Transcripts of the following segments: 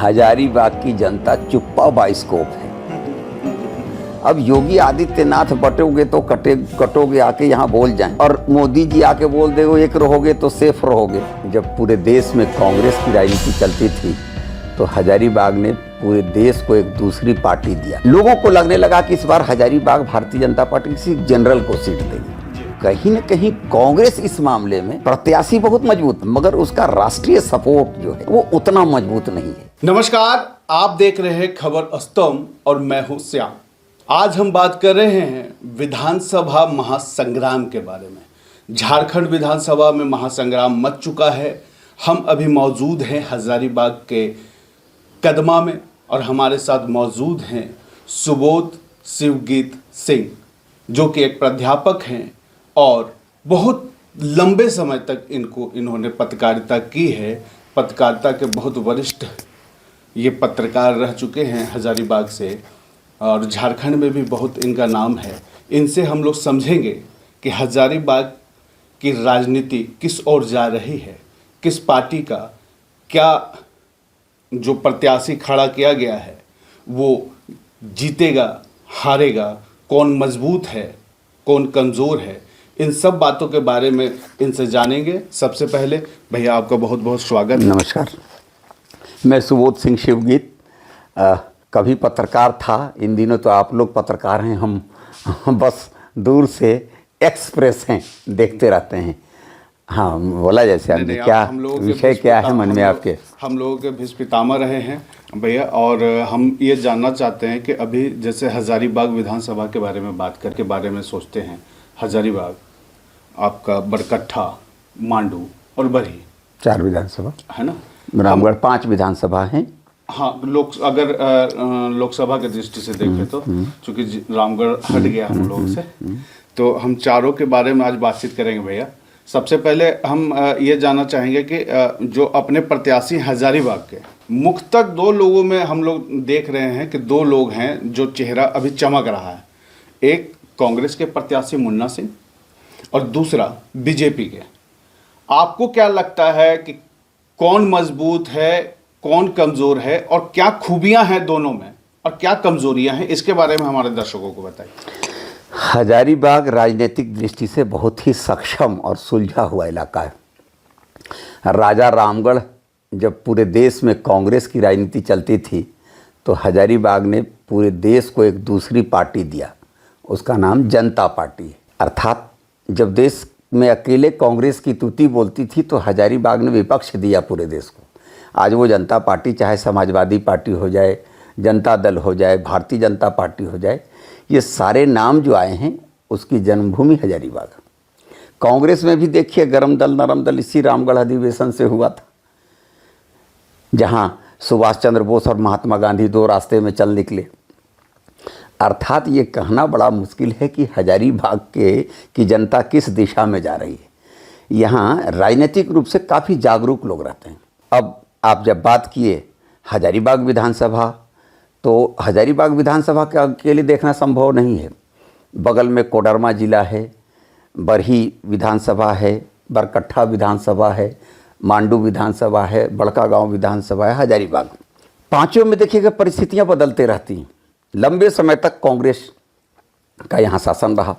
हजारीबाग की जनता चुप्पा बाइस्कोप है। अब योगी आदित्यनाथ बटोगे तो कटोगे आके यहाँ बोल जाएं, और मोदी जी आके बोल देगो एक रहोगे तो सेफ रहोगे। जब पूरे देश में कांग्रेस की राजनीति चलती थी तो हजारीबाग ने पूरे देश को एक दूसरी पार्टी दिया। लोगों को लगने लगा कि इस बार हजारीबाग भारतीय जनता पार्टी किसी जनरल को सीट देगी। कहीं न कहीं कांग्रेस इस मामले में प्रत्याशी बहुत मजबूत, मगर उसका राष्ट्रीय सपोर्ट जो है वो उतना मजबूत नहीं है। नमस्कार, आप देख रहे हैं खबर स्तंभ और मैं हूं श्याम। आज हम बात कर रहे हैं विधानसभा महासंग्राम के बारे में। झारखंड विधानसभा में महासंग्राम मच चुका है। हम अभी मौजूद हैं हजारीबाग के कदमा में और हमारे साथ मौजूद हैं सुबोध शिवगीत सिंह, जो कि एक प्राध्यापक हैं और बहुत लंबे समय तक इन्होंने पत्रकारिता की है। पत्रकारिता के बहुत वरिष्ठ ये पत्रकार रह चुके हैं हजारीबाग से, और झारखंड में भी बहुत इनका नाम है। इनसे हम लोग समझेंगे कि हजारीबाग की राजनीति किस ओर जा रही है, किस पार्टी का क्या जो प्रत्याशी खड़ा किया गया है वो जीतेगा हारेगा, कौन मजबूत है कौन कमज़ोर है, इन सब बातों के बारे में इनसे जानेंगे। सबसे पहले भैया आपका बहुत बहुत स्वागत। नमस्कार, मैं सुबोध सिंह शिवगीत, कभी पत्रकार था, इन दिनों तो आप लोग पत्रकार हैं, हम बस दूर से एक्सप्रेस हैं, देखते रहते हैं। हाँ, बोला जैसे आपने, क्या विषय क्या है मन में आपके? हम लोगों के भीष्म पितामह रहे हैं भैया, और हम ये जानना चाहते हैं कि अभी जैसे हजारीबाग विधानसभा के बारे में बात करके बारे में सोचते हैं। हजारीबाग आपका बरकट्ठा, मांडू और बरही 4 विधानसभा है ना, रामगढ़ 5 विधानसभा हैं। हाँ, अगर लोकसभा की दृष्टि से देखें तो चूँकि रामगढ़ हट गया हम लोगों से, तो हम चारों के बारे में आज बातचीत करेंगे भैया। सबसे पहले हम ये जानना चाहेंगे कि जो अपने प्रत्याशी हजारीबाग के मुख्यतः 2 लोगों में हम लोग देख रहे हैं कि 2 लोग हैं जो चेहरा अभी चमक रहा है। एक कांग्रेस के प्रत्याशी मुन्ना सिंह और दूसरा बीजेपी के। आपको क्या लगता है कि कौन मजबूत है कौन कमज़ोर है, और क्या खूबियां हैं दोनों में और क्या कमज़ोरियां हैं, इसके बारे में हमारे दर्शकों को बताइए। हजारीबाग राजनीतिक दृष्टि से बहुत ही सक्षम और सुलझा हुआ इलाका है। राजा रामगढ़ जब पूरे देश में कांग्रेस की राजनीति चलती थी तो हजारीबाग ने पूरे देश को एक दूसरी पार्टी दिया, उसका नाम जनता पार्टी है। अर्थात जब देश में अकेले कांग्रेस की तूती बोलती थी तो हजारीबाग ने विपक्ष दिया पूरे देश को। आज वो जनता पार्टी, चाहे समाजवादी पार्टी हो जाए, जनता दल हो जाए, भारतीय जनता पार्टी हो जाए, ये सारे नाम जो आए हैं उसकी जन्मभूमि हजारीबाग। कांग्रेस में भी देखिए गरम दल नरम दल इसी रामगढ़ अधिवेशन से हुआ था, जहां सुभाष चंद्र बोस और महात्मा गांधी 2 रास्ते में चल निकले। अर्थात ये कहना बड़ा मुश्किल है कि हजारीबाग की जनता किस दिशा में जा रही है। यहाँ राजनीतिक रूप से काफ़ी जागरूक लोग रहते हैं। अब आप जब बात किए हजारीबाग विधानसभा, तो हजारीबाग विधानसभा के अकेले देखना संभव नहीं है। बगल में कोडरमा जिला है, बरही विधानसभा है, बरकट्ठा विधानसभा है, मांडू विधानसभा है, बड़का गांव विधानसभा है, हजारीबाग। पांचों में देखिएगा परिस्थितियां बदलते रहती हैं। लंबे समय तक कांग्रेस का यहाँ शासन रहा।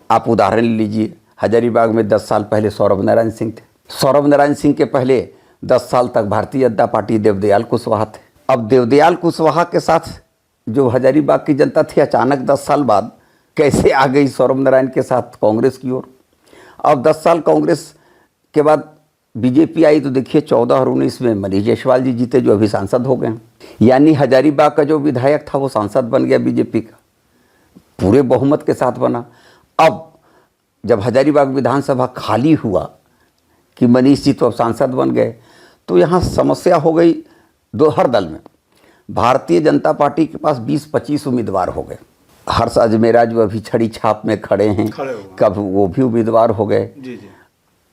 आप उदाहरण लीजिए, हजारीबाग में 10 साल पहले सौरभ नारायण सिंह थे। सौरभ नारायण सिंह के पहले 10 साल तक भारतीय जनता पार्टी देवदयाल कुशवाहा थे। अब देवदयाल कुशवाहा के साथ जो हजारीबाग की जनता थी, अचानक 10 साल बाद कैसे आ गई सौरभ नारायण के साथ कांग्रेस की ओर। अब 10 साल कांग्रेस के बाद बीजेपी आई तो देखिए 14 और 19 में मनीष जायसवाल जी जीते, जो अभी सांसद हो गए। यानी हजारीबाग का जो विधायक था वो सांसद बन गया बीजेपी का, पूरे बहुमत के साथ बना। अब जब हजारीबाग विधानसभा खाली हुआ कि मनीष जी तो अब सांसद बन गए, तो यहाँ समस्या हो गई हर दल में। भारतीय जनता पार्टी के पास 20-25 उम्मीदवार हो गए। हर्ष अजमेरा जो अभी छड़ी छाप में खड़े हैं, कब वो भी उम्मीदवार हो गए।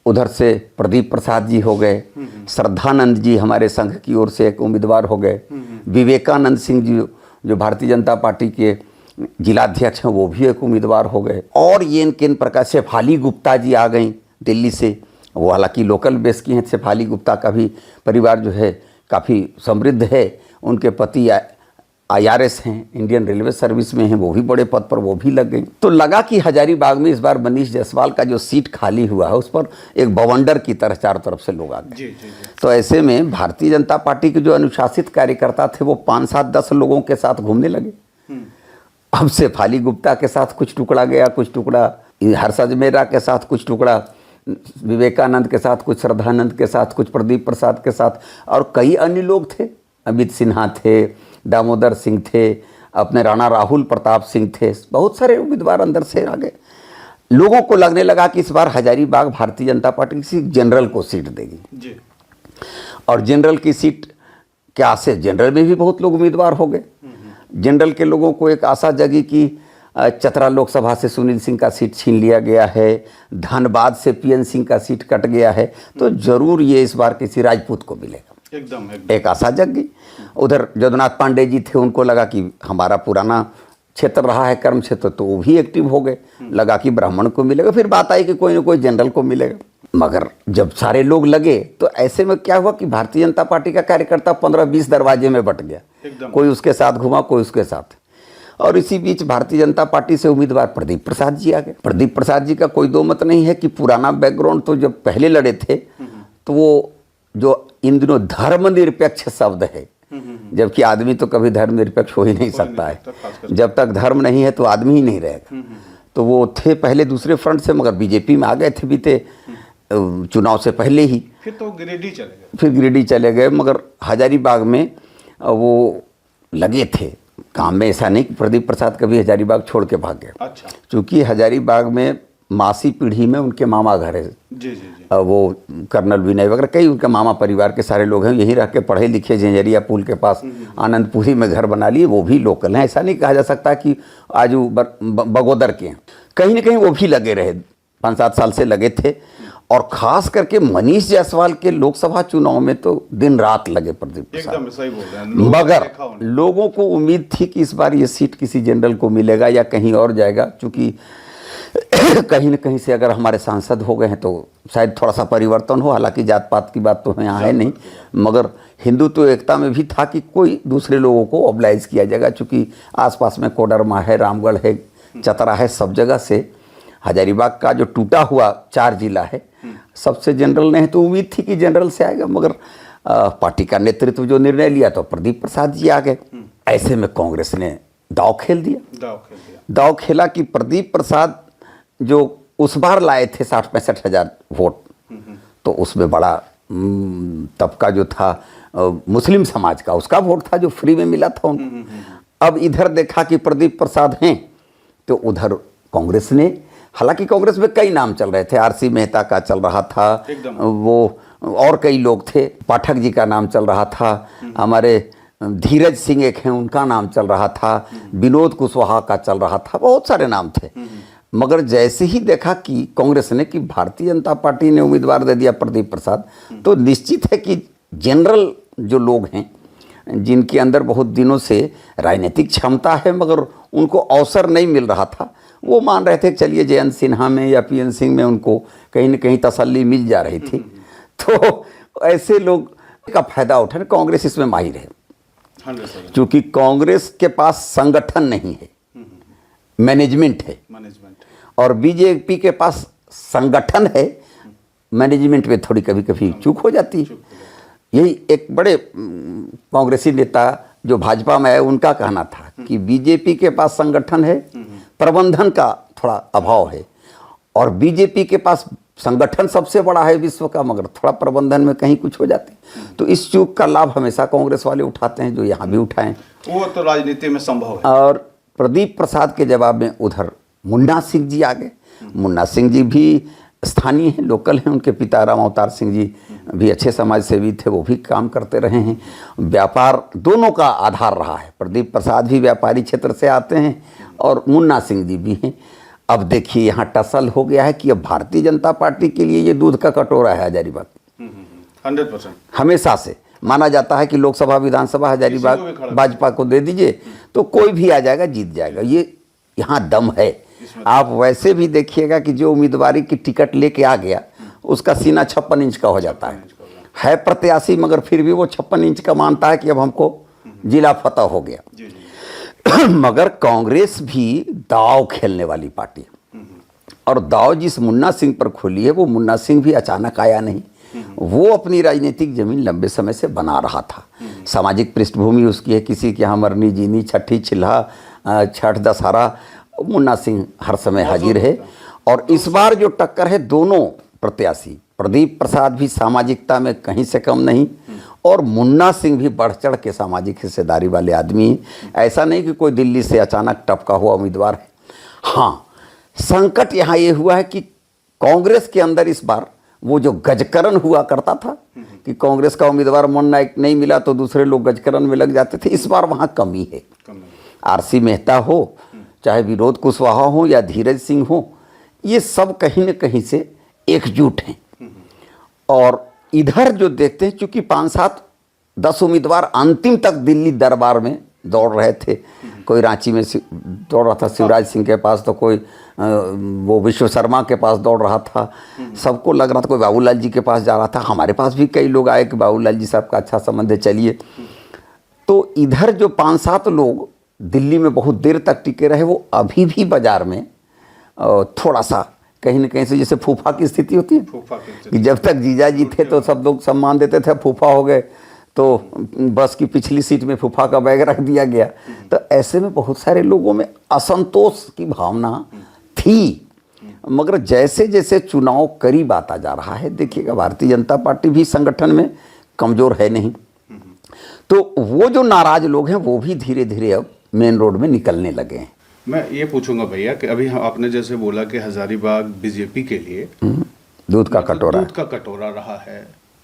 उधर से प्रदीप प्रसाद जी हो गए, श्रद्धानंद जी हमारे संघ की ओर से एक उम्मीदवार हो गए, विवेकानंद सिंह जी जो भारतीय जनता पार्टी के जिलाध्यक्ष हैं वो भी एक उम्मीदवार हो गए। और ये किन प्रकार से शेफाली गुप्ता जी आ गई दिल्ली से, वो हालांकि लोकल बेस की हैं। शेफाली गुप्ता का भी परिवार जो है काफ़ी समृद्ध है, उनके पति IRS हैं, इंडियन रेलवे सर्विस में हैं, वो भी बड़े पद पर वो भी लग गई। तो लगा कि हजारीबाग में इस बार मनीष जायसवाल का जो सीट खाली हुआ है उस पर एक बवंडर की तरह चारों तरफ से लोग आ गए। जी, जी, जी। तो ऐसे में भारतीय जनता पार्टी के जो अनुशासित कार्यकर्ता थे वो 5, 7, 10 लोगों के साथ घूमने लगे। अब शेफाली गुप्ता के साथ कुछ टुकड़ा गया, कुछ टुकड़ा हर्षद मेहरा के साथ, कुछ टुकड़ा विवेकानंद के साथ, कुछ श्रद्धानंद के साथ, कुछ प्रदीप प्रसाद के साथ, और कई अन्य लोग थे। अमित सिन्हा थे, दामोदर सिंह थे, अपने राणा राहुल प्रताप सिंह थे, बहुत सारे उम्मीदवार अंदर से आ गए। लोगों को लगने लगा कि इस बार हजारीबाग भारतीय जनता पार्टी किसी जनरल को सीट देगी जी। और जनरल की सीट के आशे, जनरल में भी बहुत लोग उम्मीदवार हो गए। जनरल के लोगों को एक आशा जगी कि चतरा लोकसभा से सुनील सिंह का सीट छीन लिया गया है, धनबाद से PN सिंह का सीट कट गया है, तो जरूर ये इस बार किसी राजपूत को मिलेगा। एकदम एक आशा जग गई। उधर जदुनाथ पांडे जी थे, उनको लगा कि हमारा पुराना क्षेत्र रहा है कर्म क्षेत्र, तो वो भी एक्टिव हो गए। लगा कि ब्राह्मण को मिलेगा, फिर बात आई कि कोई ना कोई जनरल को मिलेगा। मगर जब सारे लोग लगे तो ऐसे में क्या हुआ कि भारतीय जनता पार्टी का कार्यकर्ता 15-20 दरवाजे में बट गया। कोई उसके साथ घुमा, कोई उसके साथ। और इसी बीच भारतीय जनता पार्टी से उम्मीदवार प्रदीप प्रसाद जी आ गए। प्रदीप प्रसाद जी का कोई दो मत नहीं है कि पुराना बैकग्राउंड, तो जब पहले लड़े थे तो वो जो इन दिनों धर्मनिरपेक्ष शब्द है, जबकि आदमी तो कभी धर्मनिरपेक्ष हो ही नहीं सकता है। जब तक धर्म नहीं है तो आदमी ही नहीं रहेगा। तो वो थे पहले दूसरे फ्रंट से, मगर बीजेपी में आ गए थे बीते चुनाव से पहले ही। फिर तो गिरिडीह चले गए। मगर हजारीबाग में वो लगे थे काम में। ऐसा नहीं कि प्रदीप प्रसाद कभी हजारीबाग छोड़ के भाग गए। अच्छा। चूँकि हजारीबाग में मासी पीढ़ी में उनके मामा घर है। जी, जी, जी। वो कर्नल विनय वगैरह कई उनके मामा परिवार के सारे लोग हैं, यहीं रह के पढ़े लिखे, झंझरिया पुल के पास आनंदपुरी में घर बना लिए, वो भी लोकल हैं। ऐसा नहीं कहा जा सकता कि आज वो बगोदर के हैं। कहीं ना कहीं वो भी लगे रहे, 5-7 साल से लगे थे। और खास करके मनीष जायसवाल के लोकसभा चुनाव में तो दिन रात लगे प्रदीप प्रसाद। एकदम सही बोल रहे हैं। मगर लोगों को उम्मीद थी कि इस बार ये सीट किसी जनरल को मिलेगा या कहीं और जाएगा, क्योंकि कहीं न कहीं से अगर हमारे सांसद हो गए हैं तो शायद थोड़ा सा परिवर्तन हो। हालांकि जात पात की बात तो यहाँ है नहीं, मगर हिंदुत्व एकता में भी था कि कोई दूसरे लोगों को ऑब्लाइज किया जाएगा। चूँकि आसपास में कोडरमा है, रामगढ़ है, चतरा है, सब जगह से हजारीबाग का जो टूटा हुआ 4 जिला है, सबसे जनरल नहीं, तो उम्मीद थी कि जनरल से आएगा। मगर पार्टी का नेतृत्व जो निर्णय लिया तो प्रदीप प्रसाद जी आ गए। ऐसे में कांग्रेस ने दाव खेल दिया। दाव खेला कि प्रदीप प्रसाद जो उस बार लाए थे 60-65 हज़ार वोट, तो उसमें बड़ा तबका जो था मुस्लिम समाज का, उसका वोट था जो फ्री में मिला था उनको। अब इधर देखा कि प्रदीप प्रसाद हैं, तो उधर कांग्रेस ने, हालांकि कांग्रेस में कई नाम चल रहे थे, RC मेहता का चल रहा था, वो और कई लोग थे, पाठक जी का नाम चल रहा था, हमारे धीरज सिंह एक हैं उनका नाम चल रहा था, विनोद कुशवाहा का चल रहा था, बहुत सारे नाम थे। मगर जैसे ही देखा कि कांग्रेस ने कि भारतीय जनता पार्टी ने उम्मीदवार दे दिया प्रदीप प्रसाद, तो निश्चित है कि जनरल जो लोग हैं जिनके अंदर बहुत दिनों से राजनीतिक क्षमता है मगर उनको अवसर नहीं मिल रहा था, वो मान रहे थे चलिए जयंत सिन्हा में या PN सिंह में उनको कहीं न कहीं तसल्ली मिल जा रही थी। तो ऐसे लोग का फायदा उठाने कांग्रेस इसमें माहिर है, क्योंकि कांग्रेस के पास संगठन नहीं है, मैनेजमेंट है। और बीजेपी के पास संगठन है, मैनेजमेंट में थोड़ी कभी कभी चूक हो जाती है। यही एक बड़े कांग्रेसी नेता जो भाजपा में है उनका कहना था कि बीजेपी के पास संगठन है, प्रबंधन का थोड़ा अभाव है, और बीजेपी के पास संगठन सबसे बड़ा है विश्व का, मगर थोड़ा प्रबंधन में कहीं कुछ हो जाते। तो इस चूक का लाभ हमेशा कांग्रेस वाले उठाते हैं, जो यहाँ भी उठाएं। वो तो राजनीति में संभव है। और प्रदीप प्रसाद के जवाब में उधर मुन्ना सिंह जी आ गए। मुन्ना सिंह जी भी स्थानीय हैं, लोकल हैं। उनके पिता राम अवतार सिंह जी भी अच्छे समाज सेवी थे, वो भी काम करते रहे हैं। व्यापार दोनों का आधार रहा है। प्रदीप प्रसाद भी व्यापारी क्षेत्र से आते हैं और मुन्ना सिंह जी भी हैं। अब देखिए यहाँ टसल हो गया है कि अब भारतीय जनता पार्टी के लिए ये दूध का कटोरा है हजारीबाग। 100% हमेशा से माना जाता है कि लोकसभा विधानसभा हजारीबाग भाजपा को दे दीजिए तो कोई भी आ जाएगा, जीत जाएगा, ये यहाँ दम है। आप वैसे भी देखिएगा कि जो उम्मीदवारी की टिकट लेके आ गया उसका सीना 56 इंच का हो जाता है। है प्रत्याशी, मगर फिर भी वो 56 इंच का मानता है कि अब हमको जिला फतह हो गया। जी जी। मगर कांग्रेस भी दाव खेलने वाली पार्टी है, और दाव जिस मुन्ना सिंह पर खुली है, वो मुन्ना सिंह भी अचानक आया नहीं। वो अपनी राजनीतिक जमीन लंबे समय से बना रहा था। सामाजिक पृष्ठभूमि उसकी है, किसी के यहाँ मरनी जीनी, छठी छिल्हा, छठ दशहरा, मुन्ना सिंह हर समय हाजिर है। और इस बार जो टक्कर है, दोनों प्रत्याशी, प्रदीप प्रसाद भी सामाजिकता में कहीं से कम नहीं, और मुन्ना सिंह भी बढ़ चढ़ के सामाजिक हिस्सेदारी वाले आदमी हैं। ऐसा नहीं कि कोई दिल्ली से अचानक टपका हुआ उम्मीदवार है। हाँ, संकट यहाँ ये हुआ है कि कांग्रेस के अंदर इस बार वो जो गजकरण हुआ करता था कि कांग्रेस का उम्मीदवार मन नायक नहीं मिला तो दूसरे लोग गजकरण में लग जाते थे, इस बार वहाँ कमी है। आरसी मेहता हो, चाहे विनोद कुशवाहा हो या धीरज सिंह हो, ये सब कहीं न कहीं से एकजुट हैं। और इधर जो देखते हैं, चूंकि 5-7-10 उम्मीदवार अंतिम तक दिल्ली दरबार में दौड़ रहे थे। कोई रांची में दौड़ रहा था शिवराज सिंह के पास, तो कोई वो विश्व शर्मा के पास दौड़ रहा था। सबको लग रहा था कोई बाबूलाल जी के पास जा रहा था। हमारे पास भी कई लोग आए कि बाबूलाल जी साहब का अच्छा संबंध है, चलिए। तो इधर जो 5-7 लोग दिल्ली में बहुत देर तक टिके रहे, वो अभी भी बाजार में थोड़ा सा कहीं न कहीं से, जैसे फूफा की स्थिति होती है कि जब तक जीजा जी थे तो सब लोग सम्मान देते थे, फूफा हो गए तो बस की पिछली सीट में फूफा का बैग रख दिया गया। तो ऐसे में बहुत सारे लोगों में असंतोष की भावना थी। मगर जैसे जैसे चुनाव करीब आता जा रहा है, देखिएगा भारतीय जनता पार्टी भी संगठन में कमज़ोर है नहीं, तो वो जो नाराज लोग हैं वो भी धीरे धीरे अब मेन रोड में निकलने लगे हैं। मैं ये पूछूंगा भैया कि अभी आपने जैसे बोला कि हजारीबाग बीजेपी के लिए दूध का कटोरा रहा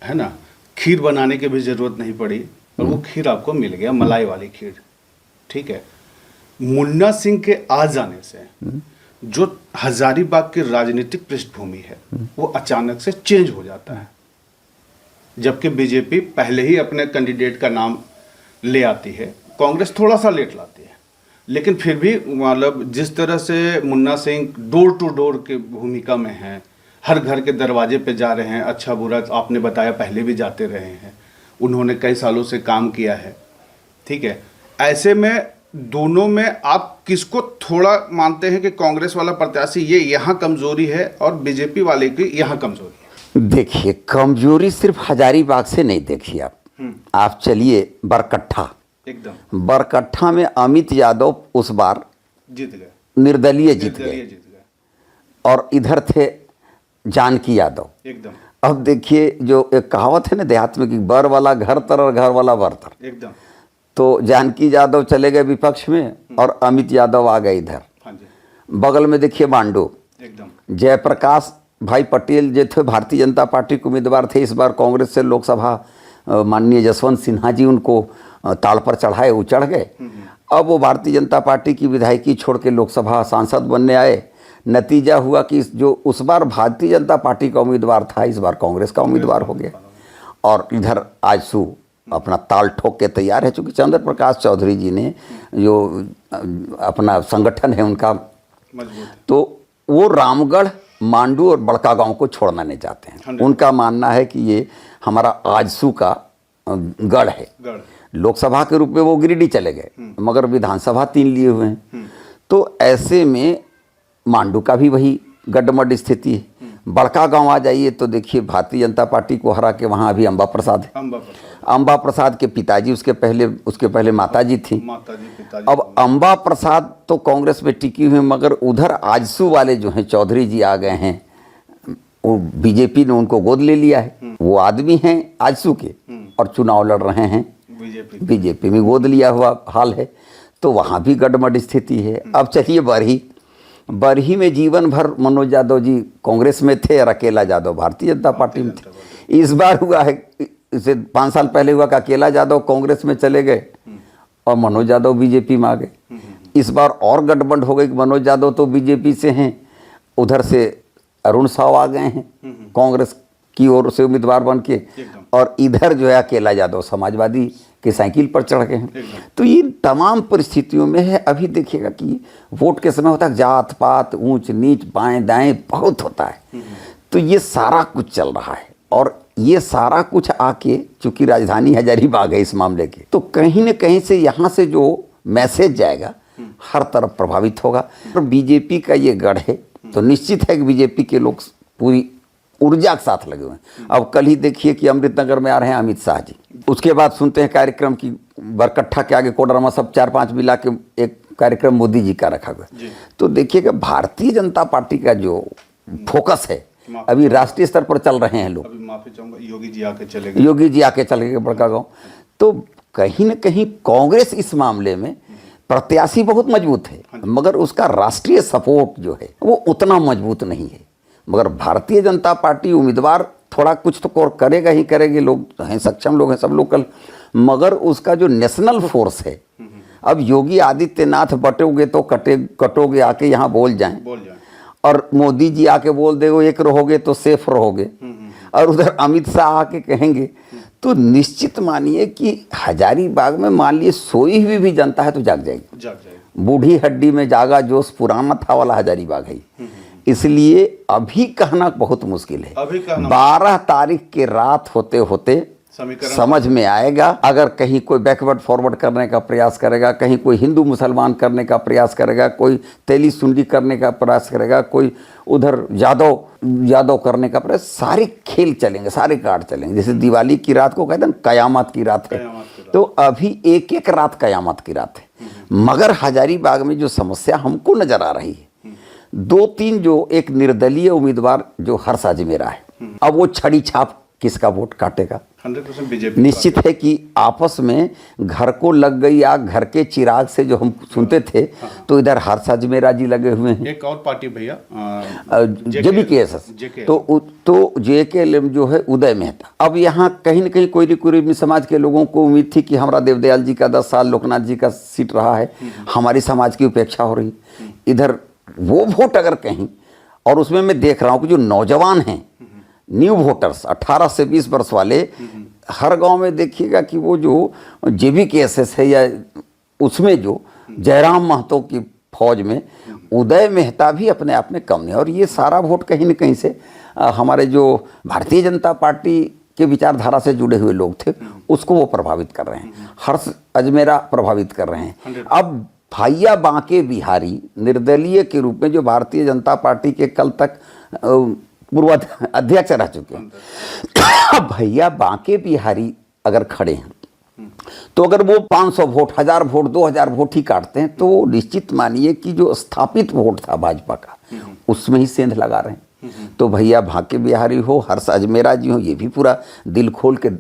है ना। खीर बनाने की भी जरूरत नहीं पड़ी और वो खीर आपको मिल गया, मलाई वाली खीर, ठीक है। मुन्ना सिंह के आ जाने से जो हजारीबाग की राजनीतिक पृष्ठभूमि है वो अचानक से चेंज हो जाता है, जबकि बीजेपी पहले ही अपने कैंडिडेट का नाम ले आती है, कांग्रेस थोड़ा सा लेट लाती है। लेकिन फिर भी मतलब जिस तरह से Munna Singh door to door की भूमिका में हैं, हर घर के दरवाजे पे जा रहे हैं, अच्छा बुरा आपने बताया पहले भी जाते रहे हैं, उन्होंने कई सालों से काम किया है, ठीक है। ऐसे में दोनों में आप किसको थोड़ा मानते हैं कि कांग्रेस वाला प्रत्याशी ये यहाँ कमजोरी है और बीजेपी वाले की यहाँ कमजोरी है? देखिए, कमजोरी सिर्फ हजारीबाग से नहीं देखिए आप चलिए बरकट्ठा, एकदम बरकट्ठा में अमित यादव उस बार जीत गए, निर्दलीय जीत गए, और इधर थे जानकी यादव। एकदम। अब देखिए, जो एक कहावत है ना देहात में कि बर वाला घर तर और घर वाला बर्तर, एकदम। तो जानकी यादव चले गए विपक्ष में और अमित यादव आ गए इधर। हाँ जी। बगल में देखिए मांडू, एकदम। जयप्रकाश भाई पटेल जो थे भारतीय जनता पार्टी के उम्मीदवार थे, इस बार कांग्रेस से लोकसभा माननीय जसवंत सिन्हा जी उनको ताल पर चढ़ाए, वो चढ़ गए। अब वो भारतीय जनता पार्टी की विधायकी छोड़ के लोकसभा सांसद बनने आए। नतीजा हुआ कि जो उस बार भारतीय जनता पार्टी का उम्मीदवार था, इस बार कांग्रेस का उम्मीदवार हो गया। और इधर आजसू अपना ताल ठोक के तैयार है, चूँकि चंद्र प्रकाश चौधरी जी ने जो अपना संगठन है उनका, तो वो रामगढ़, मांडू और बड़का गांव को छोड़ना नहीं चाहते हैं। उनका मानना है कि ये हमारा आजसू का गढ़ है। लोकसभा के रूप में वो गिरिडीह चले गए, मगर विधानसभा 3 लिए हुए हैं। तो ऐसे में मांडू का भी वही गड्ढमड्ढ स्थिति है। बड़का गांव आ जाइए तो देखिए भारतीय जनता पार्टी को हरा के वहाँ अभी अंबा प्रसाद है। अंबा प्रसाद के पिताजी उसके पहले माताजी थी। अब अंबा प्रसाद तो कांग्रेस में टिकी हुई, मगर उधर आजसू वाले जो हैं चौधरी जी आ गए हैं, वो बीजेपी ने उनको गोद ले लिया है। वो आदमी हैं आजसू के और चुनाव लड़ रहे हैं बीजेपी में, गोद लिया हुआ हाल है। तो वहाँ भी गड़बड़ स्थिति है। अब चलिए बरही में जीवन भर मनोज यादव जी कांग्रेस में थे और अकेला यादव भारतीय जनता पार्टी में थे। इस बार हुआ है, इसे 5 साल पहले हुआ कि अकेला यादव कांग्रेस में चले गए और मनोज यादव बीजेपी में आ गए। इस बार और गड़बड़ हो गई कि मनोज यादव तो बीजेपी से हैं, उधर से अरुण साव आ गए हैं कांग्रेस की ओर से उम्मीदवार बन के, और इधर जो है अकेला यादव समाजवादी के साइकिल पर चढ़ गए हैं। तो ये तमाम परिस्थितियों में है। अभी देखिएगा कि वोट के समय होता है जात पात, ऊंच नीच, बाएं दाएं बहुत होता है। तो ये सारा कुछ चल रहा है। और ये सारा कुछ आके, चूंकि राजधानी हजारीबाग है इस मामले की, तो कहीं न कहीं से यहाँ से जो मैसेज जाएगा हर तरफ प्रभावित होगा। और बीजेपी का ये गढ़ है, तो निश्चित है कि बीजेपी के लोग पूरी ऊर्जा के साथ लगे हुए हैं। अब कल ही देखिए कि अमृतनगर में आ रहे हैं अमित शाह जी, उसके बाद सुनते हैं कार्यक्रम की बरकट्ठा के आगे कोडरमा सब 4-5 मिला के एक कार्यक्रम मोदी जी का रखा गया। तो देखिएगा भारतीय जनता पार्टी का जो फोकस है, अभी राष्ट्रीय स्तर पर चल रहे हैं लोग। अभी माफी चाहूंगा, योगी जी आके चले गए, योगी जी आके चले गए बड़का गाँव। तो कहीं न कहीं कांग्रेस इस मामले में प्रत्याशी बहुत मजबूत है, मगर उसका राष्ट्रीय सपोर्ट जो है वो उतना मजबूत नहीं है। मगर भारतीय जनता पार्टी उम्मीदवार थोड़ा कुछ तो करेगा ही करेंगे, लोग हैं, सक्षम लोग हैं सब लोग कल, मगर उसका जो नेशनल फोर्स है, अब योगी आदित्यनाथ बटोगे तो कटोगे आके यहाँ बोल जाएं, और मोदी जी आके बोल देगो एक रहोगे तो सेफ रहोगे, और उधर अमित शाह आके कहेंगे, तो निश्चित मानिए कि हजारीबाग में मान लिए सोई हुई भी जनता है तो जाग जाएगी। बूढ़ी हड्डी में जागा जोश पुराना था वाला हजारीबाग है। इसलिए अभी कहना बहुत मुश्किल है। 12 तारीख के रात होते होते समझ में आएगा। अगर कहीं कोई बैकवर्ड फॉरवर्ड करने का प्रयास करेगा, कहीं कोई हिंदू मुसलमान करने का प्रयास करेगा, कोई तेली सुंडी करने का प्रयास करेगा, कोई उधर यादव करने का प्रयास, सारे खेल चलेंगे, सारे कार्ड चलेंगे। जैसे दिवाली की रात को कहते हैं कयामत की रात है, तो अभी एक एक रात कयामत की रात है। मगर हजारीबाग में जो समस्या हमको नजर आ रही है, 2-3 जो एक निर्दलीय उम्मीदवार जो हर्ष अजमेरा है, अब वो छड़ी छाप किसका वोट काटेगा? 100% बीजेपी। निश्चित है कि आपस में घर को लग गई आग, घर के चिराग से जो हम सुनते थे, तो इधर हर्ष अजमेरा जी लगे हुए हैं, एक और पार्टी भैया JBKS, तो JKLM जो है उदय मेहता। अब यहाँ कहीं न कहीं कोई न कोई समाज के लोगों को उम्मीद थी कि हमारा देवदयाल जी का 10 साल, लोकनाथ जी का सीट रहा है, हमारी समाज की उपेक्षा हो रही। इधर वो वोट अगर कहीं, और उसमें मैं देख रहा हूँ कि जो नौजवान हैं, न्यू वोटर्स 18 से 20 वर्ष वाले, हर गांव में देखिएगा कि वो जो JBKS है या उसमें जो जयराम महतो की फौज में उदय मेहता भी अपने आप में कम नहीं। और ये सारा वोट कहीं न कहीं से हमारे जो भारतीय जनता पार्टी के विचारधारा से जुड़े हुए लोग थे उसको वो प्रभावित कर रहे हैं, हर्ष अजमेरा प्रभावित कर रहे हैं। अब भैया बांके बिहारी निर्दलीय के रूप में जो भारतीय जनता पार्टी के कल तक पूर्व अध्यक्ष रह चुके हैं, भैया बांके बिहारी अगर खड़े हैं तो अगर वो 500 वोट, 1000 वोट, 2000 वोट ही काटते हैं, तो निश्चित मानिए कि जो स्थापित वोट था भाजपा का उसमें ही सेंध लगा रहे हैं। तो भैया बांके बिहारी हो, हर्ष अजमेरा जी हो, ये भी पूरा दिल खोल के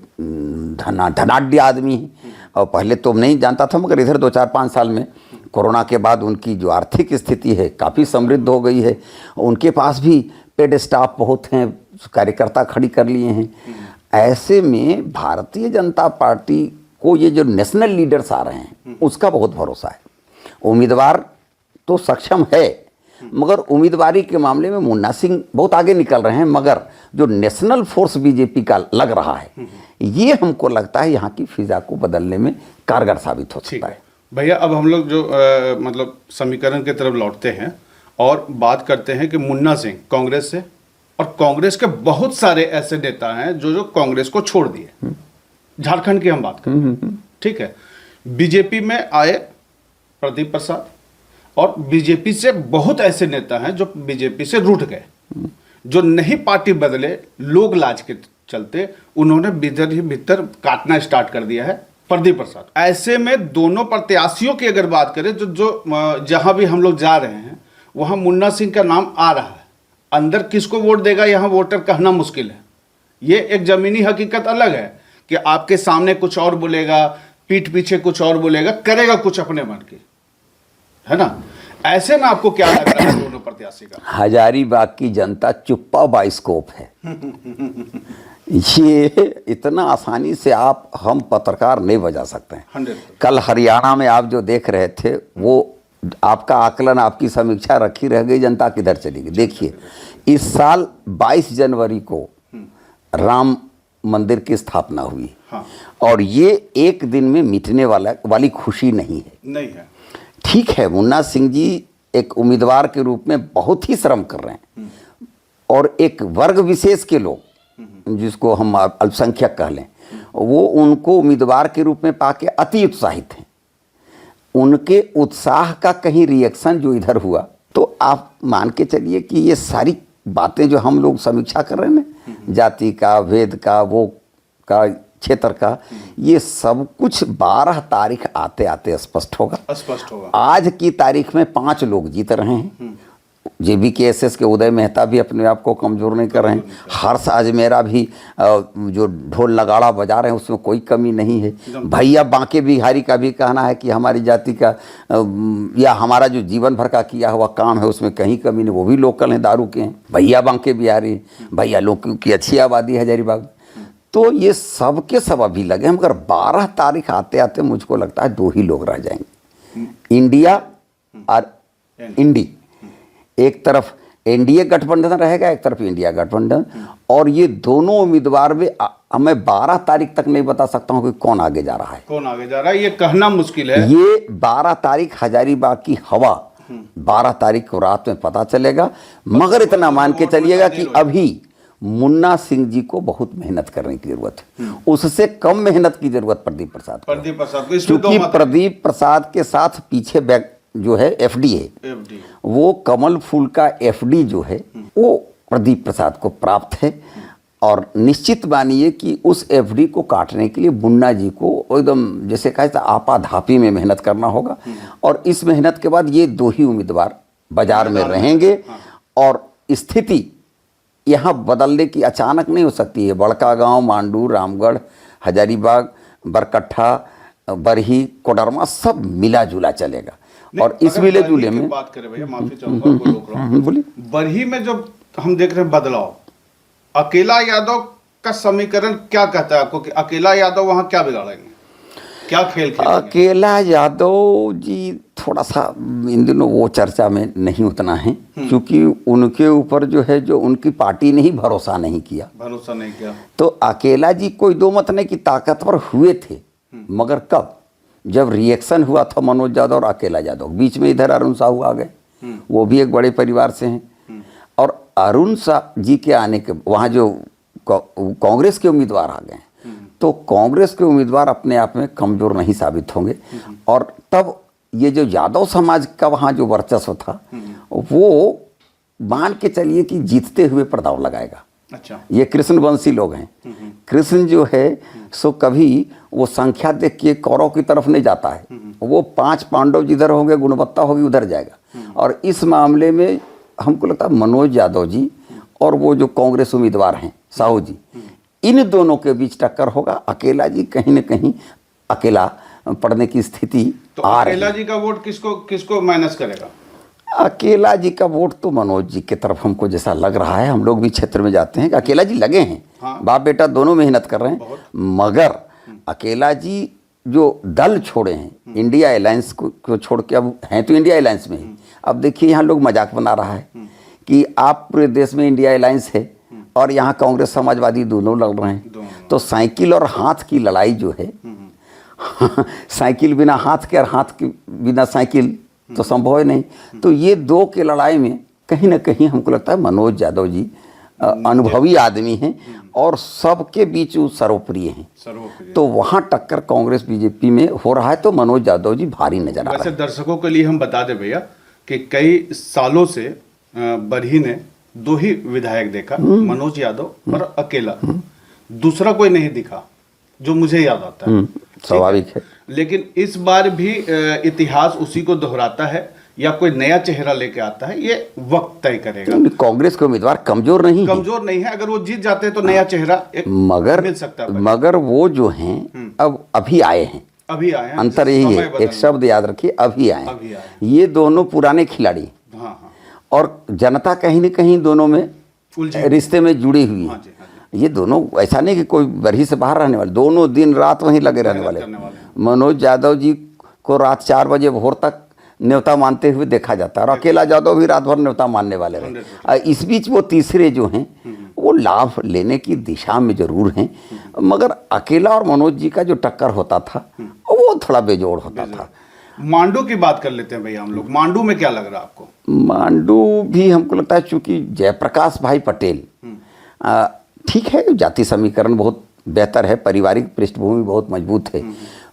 धनाढ्य आदमी है। और पहले तो नहीं जानता था, मगर इधर 2-4-5 साल में कोरोना के बाद उनकी जो आर्थिक स्थिति है काफ़ी समृद्ध हो गई है। उनके पास भी पेड स्टाफ बहुत हैं, कार्यकर्ता खड़ी कर लिए हैं। ऐसे में भारतीय जनता पार्टी को ये जो नेशनल लीडर्स आ रहे हैं उसका बहुत भरोसा है। उम्मीदवार तो सक्षम है, मगर उम्मीदवारी के मामले में मुन्ना सिंह बहुत आगे निकल रहे हैं, मगर जो नेशनल फोर्स बीजेपी का लग रहा है, ये हमको लगता है यहाँ की फिजा को बदलने में कारगर साबित हो सकता है। भैया अब हम लोग जो मतलब समीकरण की तरफ लौटते हैं और बात करते हैं कि मुन्ना सिंह कांग्रेस से, और कांग्रेस के बहुत सारे ऐसे नेता हैं जो कांग्रेस को छोड़ दिए। झारखंड की हम बात करें, ठीक है, बीजेपी में आए प्रदीप प्रसाद, और बीजेपी से बहुत ऐसे नेता हैं जो बीजेपी से रूठ गए, जो नहीं पार्टी बदले, लोग लाज के चलते उन्होंने भीतर ही भीतर काटना स्टार्ट कर दिया है प्रदीप प्रसाद। ऐसे में दोनों प्रत्याशियों की अगर बात करें तो जो जहां भी हम लोग जा रहे हैं वहां मुन्ना सिंह का नाम आ रहा है। अंदर किसको वोट देगा यहां वोटर कहना मुश्किल है। ये एक जमीनी हकीकत अलग है कि आपके सामने कुछ और बोलेगा, पीठ पीछे कुछ और बोलेगा, करेगा कुछ अपने मन की, है ना। ऐसे में आपको क्या लग रहा है दोनों प्रत्याशी का? हजारीबाग की जनता चुप्पा बाइस्कोप है। ये इतना आसानी से हम पत्रकार नहीं बजा सकते हैं। 100%। कल हरियाणा में आप जो देख रहे थे, वो आपका आकलन, आपकी समीक्षा रखी रह गई, जनता किधर चली गई। देखिए, इस साल 22 जनवरी को राम मंदिर की स्थापना हुई। हाँ। और ये एक दिन में मिटने वाली खुशी नहीं है। ठीक है, मुन्ना सिंह जी एक उम्मीदवार के रूप में बहुत ही श्रम कर रहे हैं, और एक वर्ग विशेष के लोग जिसको हम अल्पसंख्यक कह लें, वो उनको उम्मीदवार के रूप में पाके अति उत्साहित हैं। उनके उत्साह का कहीं रिएक्शन जो इधर हुआ, तो आप मान के चलिए कि ये सारी बातें जो हम लोग समीक्षा कर रहे हैं ना, जाति का, भेद का, वो का, क्षेत्र का, ये सब कुछ 12 तारीख आते आते स्पष्ट होगा। आज की तारीख में 5 लोग जीत रहे हैं। JBKSS के उदय मेहता भी अपने आप को कमज़ोर नहीं कर रहे हैं। हर्ष अजमेरा भी जो ढोल नगाड़ा बजा रहे हैं उसमें कोई कमी नहीं है। भैया बांके बिहारी का भी कहना है कि हमारी जाति का या हमारा जो जीवन भर का किया हुआ काम है उसमें कहीं कमी नहीं, वो भी लोकल हैं, दारू के हैं। भैया बांके बिहारी, भैया लोग की अच्छी आबादी है हजारीबाग। तो ये सब के सब अभी लगे हैं, मगर 12 तारीख आते आते मुझको लगता है 2 ही लोग रह जाएंगे, इंडिया और इंडी। एक तरफ एनडीए गठबंधन रहेगा, एक तरफ इंडिया गठबंधन, और ये दोनों उम्मीदवार में मैं 12 तारीख तक नहीं बता सकता हूं कि कौन आगे जा रहा है। कौन आगे जा रहा है ये कहना मुश्किल है। ये 12 तारीख हजारीबाग की हवा 12 तारीख को रात में पता चलेगा। मगर इतना मान के चलिएगा कि अभी मुन्ना सिंह जी को बहुत मेहनत करने की जरूरत है, उससे कम मेहनत की जरूरत प्रदीप प्रसाद को। क्योंकि प्रदीप प्रसाद के साथ पीछे बैक जो है एफडी है, वो कमल फूल का एफडी जो है वो प्रदीप प्रसाद को प्राप्त है। और निश्चित मानिए कि उस एफडी को काटने के लिए मुन्ना जी को एकदम जैसे कहा था आपाधापी में मेहनत करना होगा। और इस मेहनत के बाद ये 2 ही उम्मीदवार बाजार में रहेंगे। और स्थिति यहाँ बदलने की अचानक नहीं हो सकती है। बड़कागांव, मांडू, रामगढ़, हजारीबाग, बरकट्ठा, बरही, कोडरमा सब मिला जुला चलेगा। और इस मिले जुले में बात करें भैया, माफी चाहूंगा आपको रोक रहा हूं, बोलिए। बरही में जब हम देख रहे हैं बदलाव, अकेला यादव का समीकरण क्या कहता है आपको कि अकेला यादव वहां क्या बिगाड़ेंगे, क्या खेल खेलेंगे? अकेला यादव जी थोड़ा सा इन दिनों वो चर्चा में नहीं उतना है, क्योंकि उनके ऊपर जो है जो उनकी पार्टी ने ही भरोसा नहीं किया। तो अकेला जी कोई दो मत नहीं कि ताकतवर हुए थे, मगर कब, जब रिएक्शन हुआ था मनोज यादव और अकेला यादव, बीच में इधर अरुण साहू आ गए, वो भी एक बड़े परिवार से हैं। और अरुण साहू जी के आने के वहाँ जो कांग्रेस के उम्मीदवार आ गए, तो कांग्रेस के उम्मीदवार अपने आप में कमज़ोर नहीं साबित होंगे। और तब ये जो यादव समाज का वहाँ जो वर्चस्व था वो मान के चलिए कि जीतते हुए पर दांव लगाएगा। अच्छा, ये कृष्णवंशी लोग हैं। कृष्ण जो है सो कभी वो संख्या देख के कौरव की तरफ नहीं जाता है, वो 5 पांडव जिधर होंगे, गुणवत्ता होगी उधर जाएगा। और इस मामले में हमको लगता है मनोज यादव जी और वो जो कांग्रेस उम्मीदवार हैं साहू जी, इन दोनों के बीच टक्कर होगा। अकेला जी कहीं न कहीं अकेला पड़ने की स्थिति तो अकेला जी का वोट किसको माइनस करेगा? अकेला जी का वोट तो मनोज जी की तरफ हमको जैसा लग रहा है। हम लोग भी क्षेत्र में जाते हैं कि अकेला जी लगे हैं। हाँ। बाप बेटा दोनों मेहनत कर रहे हैं, मगर अकेला जी जो दल छोड़े हैं इंडिया अलायंस को छोड़ के, अब हैं तो इंडिया अलायंस में ही। अब देखिए यहाँ लोग मजाक बना रहा है कि आप पूरे देश में इंडिया अलायंस है और यहाँ कांग्रेस समाजवादी दोनों लड़ रहे हैं। तो साइकिल और हाथ की लड़ाई जो है साइकिल बिना हाथ के और हाथ के बिना साइकिल तो संभव है नहीं। तो ये 2 के लड़ाई में कहीं ना कहीं हमको लगता है मनोज यादव जी अनुभवी आदमी हैं और सबके बीच वो सर्वप्रिय हैं। तो वहाँ टक्कर कांग्रेस बीजेपी में हो रहा है, तो मनोज यादव जी भारी नजर आ रहे हैं। दर्शकों के लिए हम बता दें भैया कि कई सालों से बरही ने 2 ही विधायक देखा, मनोज यादव और अकेला, दूसरा कोई नहीं दिखा जो मुझे याद आता है। स्वाभाविक है। लेकिन इस बार भी इतिहास उसी को दोहराता है या कोई नया चेहरा लेके आता है, ये वक्त तय करेगा। कांग्रेस के उम्मीदवार कमजोर नहीं है। अगर वो जीत जाते हैं तो नया चेहरा मिल सकता है। मगर वो जो हैं अब अभी आए हैं, अंतर यही है, एक शब्द याद रखिए, अभी आए। ये दोनों पुराने खिलाड़ी और जनता कहीं न कहीं दोनों में रिश्ते में जुड़ी हुई है। ये दोनों ऐसा नहीं कि कोई बरही से बाहर रहने वाले, दोनों दिन रात वहीं लगे रहने वाले। मनोज यादव जी को रात 4 बजे भोर तक न्योता मानते हुए देखा जाता है और अकेला यादव भी रात भर न्योता मानने वाले रहे। इस बीच वो तीसरे जो हैं वो लाभ लेने की दिशा में जरूर हैं, मगर अकेला और मनोज जी का जो टक्कर होता था वो थोड़ा बेजोड़ होता था। मांडू की बात कर लेते हैं भैया हम लोग। मांडू में क्या लग रहा है आपको? मांडू भी हमको लगता है चूंकि जयप्रकाश भाई पटेल ठीक है, जाति समीकरण बहुत बेहतर है, पारिवारिक पृष्ठभूमि बहुत मजबूत है,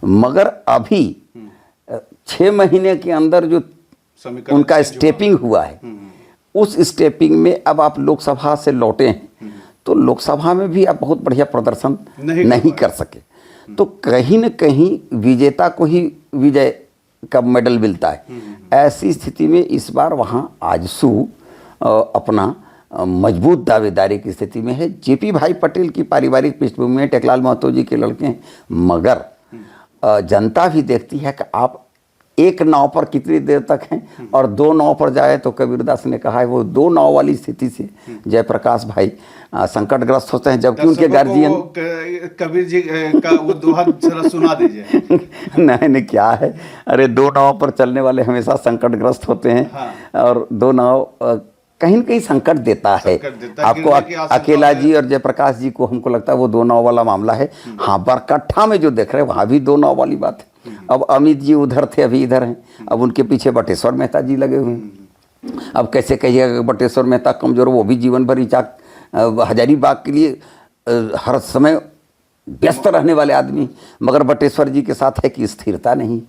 मगर अभी 6 महीने के अंदर जो उनका स्टेपिंग हुआ है, उस स्टेपिंग में अब आप लोकसभा से लौटे हैं, तो लोकसभा में भी आप बहुत बढ़िया प्रदर्शन नहीं कर सके। तो कहीं न कहीं विजेता को ही विजय का मेडल मिलता है। ऐसी स्थिति में इस बार वहाँ आजसू अपना मजबूत दावेदारी की स्थिति में है। जेपी भाई पटेल की पारिवारिक पृष्ठभूमि में टेकलाल महतो जी के लड़के हैं, मगर जनता भी देखती है कि आप एक नाव पर कितनी देर तक हैं, और 2 नाव पर जाए तो कबीरदास ने कहा है वो 2 नाव वाली स्थिति से जयप्रकाश भाई संकटग्रस्त होते हैं, जबकि उनके गार्जियन कबीर जी का वो दोहा जरा सुना दीजिए। नहीं क्या है, अरे 2 नाव पर चलने वाले हमेशा संकटग्रस्त होते हैं। हाँ। और 2 नाव कहीं न कहीं संकट देता है आपको। अकेला जी और जयप्रकाश जी को हमको लगता है वो 2 नाव वाला मामला है। हाँ, बरकट्ठा में जो देख रहे हैं वहाँ भी 2 नाव वाली बात है। अब अमित जी उधर थे, अभी इधर हैं, अब उनके पीछे बटेश्वर मेहता जी लगे हुए हैं। अब कैसे कहिएगा बटेश्वर मेहता कमजोर, वो भी जीवन भर इचाक हजारीबाग के लिए हर समय व्यस्त रहने वाले आदमी, मगर बटेश्वर जी के साथ है कि स्थिरता नहीं।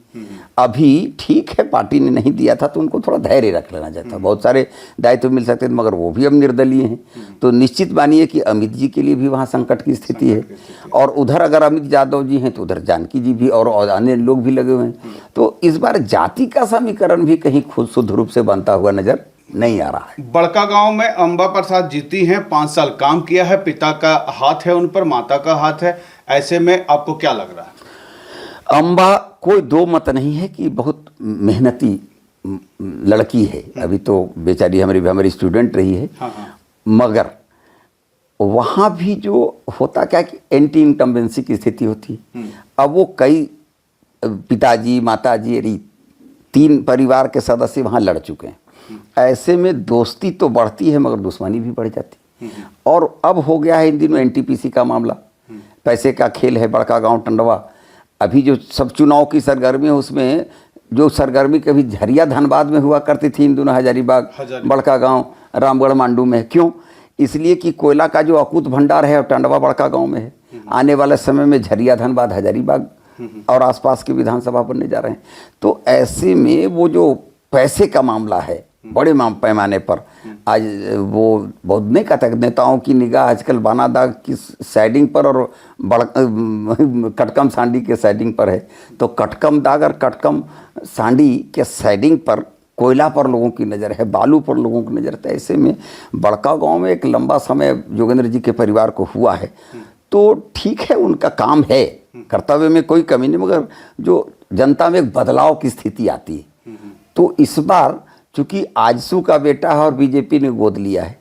अभी ठीक है, पार्टी ने नहीं दिया था तो उनको थोड़ा धैर्य रख लेना चाहिए था, बहुत सारे दायित्व मिल सकते थे, मगर वो भी अब निर्दलीय हैं। तो निश्चित मानिए कि अमित जी के लिए भी वहाँ संकट की स्थिति है, और उधर अगर अमित यादव जी हैं तो उधर जानकी जी भी और अन्य लोग भी लगे हुए हैं। तो इस बार जाति का समीकरण भी कहीं खुद शुद्ध रूप से बनता हुआ नजर नहीं आ रहा है। बड़का गांव में अंबा प्रसाद जीती हैं, 5 साल काम किया है, पिता का हाथ है उन पर, माता का हाथ है, ऐसे में आपको क्या लग रहा है? अंबा कोई 2 मत नहीं है कि बहुत मेहनती लड़की है, अभी तो बेचारी हमारी स्टूडेंट रही है। हाँ। मगर वहाँ भी जो होता क्या कि एंटी इनकम्बेंसी की स्थिति होती है। अब वो कई पिताजी माताजी 3 परिवार के सदस्य वहाँ लड़ चुके हैं। ऐसे में दोस्ती तो बढ़ती है मगर दुश्मनी भी बढ़ जाती है। और अब हो गया है इन दिनों एनटीपीसी का मामला, पैसे का खेल है। बड़का गांव टंडवा अभी जो सब चुनाव की सरगर्मी है, उसमें जो सरगर्मी कभी झरिया धनबाद में हुआ करती थी इन दोनों हजारीबाग बड़का गांव रामगढ़ मांडू में, क्यों? इसलिए कि कोयला का जो अकूत भंडार है टंडवा बड़का गांव में है। आने वाले समय में झरिया धनबाद हजारीबाग और आसपास के विधानसभा बनने जा रहे हैं। तो ऐसे में वो जो पैसे का मामला है बड़े पैमाने पर, आज वो बहुत नहीं कहता, नेताओं की निगाह आजकल बानादाग की साइडिंग पर और कटकम सांडी के साइडिंग पर है। तो कटकम दाग और कटकम सांडी के साइडिंग पर कोयला पर लोगों की नज़र है, बालू पर लोगों की नज़र है। ऐसे में बड़का गांव में एक लंबा समय जोगेंद्र जी के परिवार को हुआ है, तो ठीक है, उनका काम है, कर्तव्य में कोई कमी नहीं, मगर जो जनता में एक बदलाव की स्थिति आती है। तो इस बार चूँकि आजसू का बेटा है और बीजेपी ने गोद लिया है,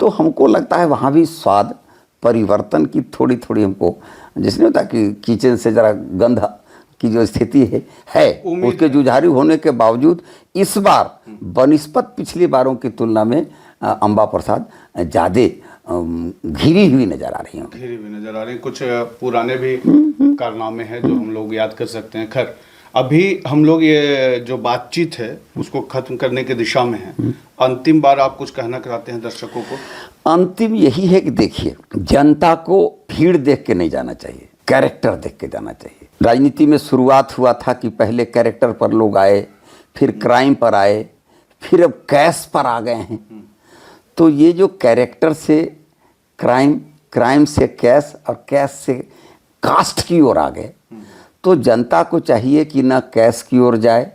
तो हमको लगता है वहाँ भी स्वाद परिवर्तन की थोड़ी थोड़ी हमको, जिसने होता कि किचन से ज़रा गंध की जो स्थिति है उसके जुझारू होने के बावजूद इस बार बनिस्पत पिछली बारों की तुलना में अंबा प्रसाद ज़्यादा घिरी हुई नज़र आ रही हैं। घिरी हुई नज़र आ रही हैं। कुछ पुराने भी कारनामे हैं जो हम लोग याद कर सकते हैं। खैर, अभी हम लोग ये जो बातचीत है उसको खत्म करने की दिशा में है। अंतिम बार आप कुछ कहना चाहते हैं दर्शकों को? अंतिम यही है कि देखिए, जनता को भीड़ देख के नहीं जाना चाहिए, कैरेक्टर देख के जाना चाहिए। राजनीति में शुरुआत हुआ था कि पहले कैरेक्टर पर लोग आए, फिर क्राइम पर आए, फिर अब कैश पर आ गए हैं। तो ये जो कैरेक्टर से क्राइम, क्राइम से कैश और कैश से कास्ट की ओर आ गए, तो जनता को चाहिए कि न कैश की ओर जाए,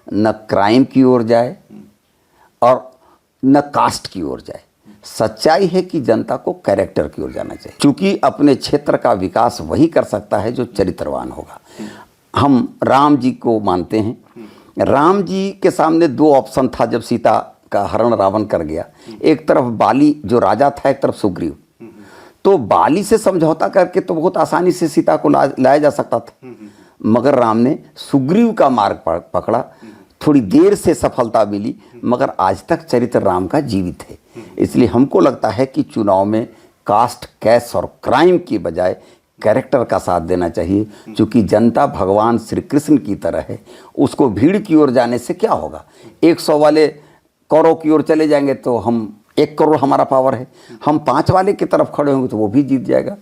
न क्राइम की ओर जाए और न कास्ट की ओर जाए। सच्चाई है कि जनता को कैरेक्टर की ओर जाना चाहिए, क्योंकि अपने क्षेत्र का विकास वही कर सकता है जो चरित्रवान होगा। हम राम जी को मानते हैं। राम जी के सामने 2 ऑप्शन था जब सीता का हरण रावण कर गया। एक तरफ बाली जो राजा था, एक तरफ सुग्रीव। तो बाली से समझौता करके तो बहुत आसानी से सीता को लाया जा सकता था, मगर राम ने सुग्रीव का मार्ग पकड़ा। थोड़ी देर से सफलता मिली, मगर आज तक चरित्र राम का जीवित है। इसलिए हमको लगता है कि चुनाव में कास्ट, कैश और क्राइम की बजाय कैरेक्टर का साथ देना चाहिए, क्योंकि जनता भगवान श्री कृष्ण की तरह है। उसको भीड़ की ओर जाने से क्या होगा? 100 वाले कौरव की ओर चले जाएंगे तो हम 1 करोड़ हमारा पावर है, हम 5 वाले की तरफ खड़े होंगे तो वो भी जीत जाएगा।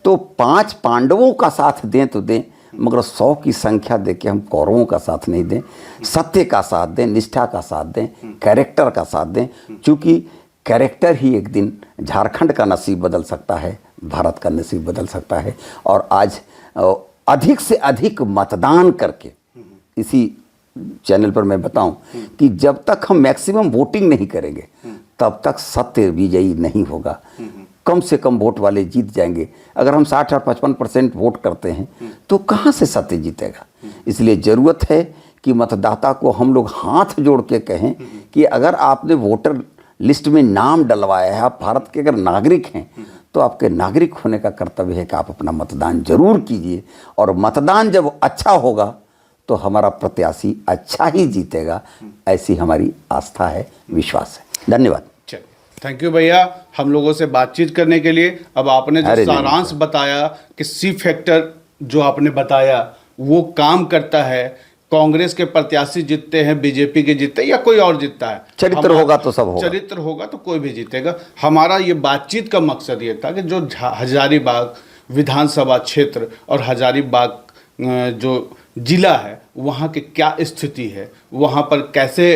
तो 5 पांडवों का साथ दें तो दें, मगर 100 की संख्या देके हम कौरवों का साथ नहीं दें। सत्य का साथ दें, निष्ठा का साथ दें, कैरेक्टर का साथ दें, क्योंकि कैरेक्टर ही एक दिन झारखंड का नसीब बदल सकता है, भारत का नसीब बदल सकता है। और आज अधिक से अधिक मतदान करके, इसी चैनल पर मैं बताऊं कि जब तक हम मैक्सिमम वोटिंग नहीं करेंगे तब तक सत्य विजयी नहीं होगा। कम से कम वोट वाले जीत जाएंगे। अगर हम 60 और 55% वोट करते हैं तो कहाँ से सत्य जीतेगा। इसलिए ज़रूरत है कि मतदाता को हम लोग हाथ जोड़ के कहें कि अगर आपने वोटर लिस्ट में नाम डलवाया है, आप भारत के अगर नागरिक हैं, तो आपके नागरिक होने का कर्तव्य है कि आप अपना मतदान जरूर कीजिए। और मतदान जब अच्छा होगा तो हमारा प्रत्याशी अच्छा ही जीतेगा, ऐसी हमारी आस्था है, विश्वास है। धन्यवाद। थैंक यू भैया, हम लोगों से बातचीत करने के लिए। अब आपने जो अरे सारांश बताया कि सी फैक्टर जो आपने बताया वो काम करता है, कांग्रेस के प्रत्याशी जीतते हैं, बीजेपी के जीतते हैं या कोई और जीतता है, चरित्र होगा तो सब होगा। चरित्र होगा तो कोई भी जीतेगा। हमारा ये बातचीत का मकसद ये था कि जो हजारीबाग विधानसभा क्षेत्र और हजारीबाग जो जिला है वहाँ की क्या स्थिति है, वहाँ पर कैसे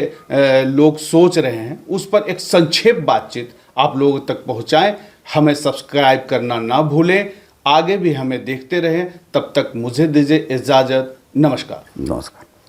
लोग सोच रहे हैं, उस पर एक संक्षेप बातचीत आप लोगों तक पहुँचाएं। हमें सब्सक्राइब करना ना भूलें, आगे भी हमें देखते रहें। तब तक मुझे दीजिए इजाज़त। नमस्कार। नमस्कार।